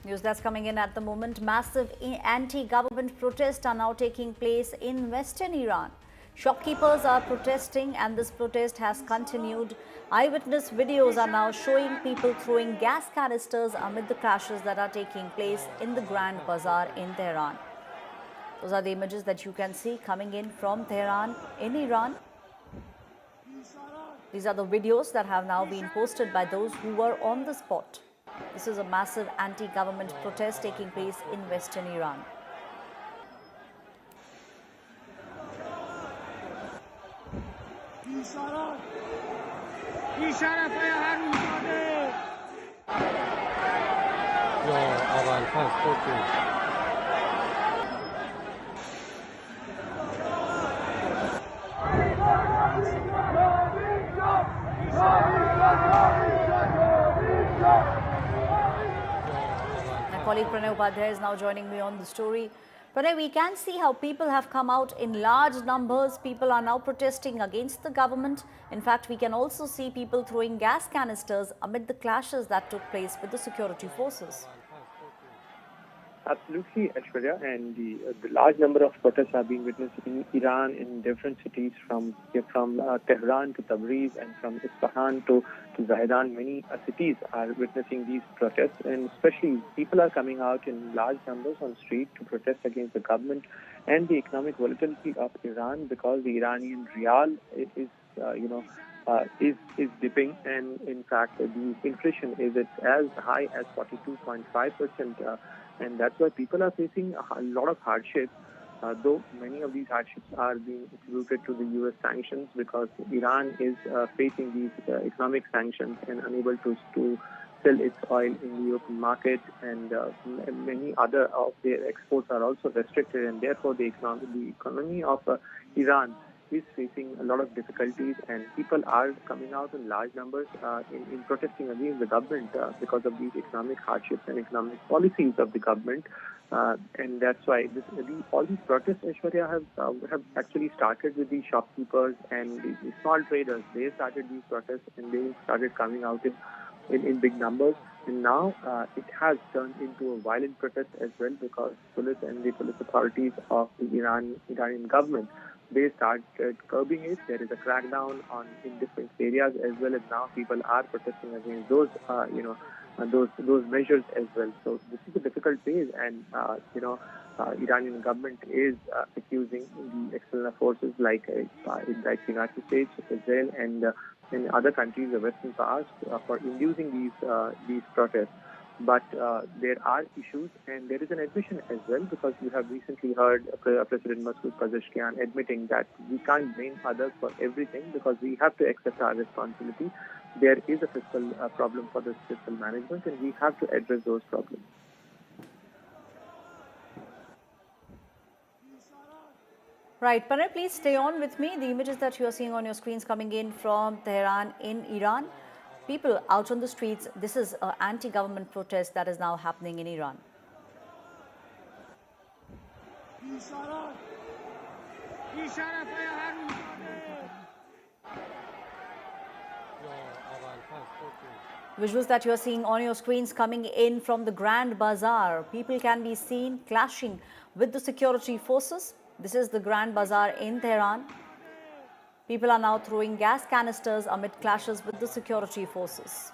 News that's coming in at the moment. Massive anti-government protests are now taking place in western Iran. Shopkeepers are protesting and this protest has continued. Eyewitness videos are now showing people throwing gas canisters amid the clashes that are taking place in the Grand Bazaar in Tehran. Those are the images that you can see coming in from Tehran in Iran. These are the videos that have now been posted by those who were on the spot. This is a massive anti-government protest taking place in western Iran. My colleague Pranay Upadhyay is now joining me on the story. Pranay, we can see how people have come out in large numbers. People are now protesting against the government. In fact, we can also see people throwing gas canisters amid the clashes that took place with the security forces. Absolutely, Aishwarya, and the large number of protests are being witnessed in Iran in different cities from Tehran to Tabriz and from Isfahan to Zahedan. Many cities are witnessing these protests, and especially people are coming out in large numbers on street to protest against the government and the economic volatility of Iran, because the Iranian Rial is dipping, and in fact the inflation is as high as 42.5%. And that's why people are facing a lot of hardships, though many of these hardships are being attributed to the U.S. sanctions, because Iran is facing these economic sanctions and unable to sell its oil in the open market, and many other of their exports are also restricted, and therefore the economy of Iran is facing a lot of difficulties, and people are coming out in large numbers in protesting against the government because of these economic hardships and economic policies of the government. And that's why all these protests, Aishwarya, have actually started with the shopkeepers and the small traders. They started these protests and they started coming out in big numbers. And now it has turned into a violent protest as well, because police and the police authorities of the Iranian government, they started curbing it. There is a crackdown in different areas as well, as now people are protesting against those measures as well. So this is a difficult phase, and Iranian government is accusing the external forces like the United States, Israel, and other countries, the Western powers, for inducing these protests. But there are issues, and there is an admission as well, because we have recently heard President Masoud Pezeshkian admitting that we can't blame others for everything, because we have to accept our responsibility. There is a fiscal problem for this fiscal management, and we have to address those problems. Right, Pranay, please stay on with me. The images that you are seeing on your screens coming in from Tehran in Iran. People out on the streets. This is an anti-government protest that is now happening in Iran. Visuals that you are seeing on your screens coming in from the Grand Bazaar. People can be seen clashing with the security forces. This is the Grand Bazaar in Tehran. People are now throwing gas canisters amid clashes with the security forces.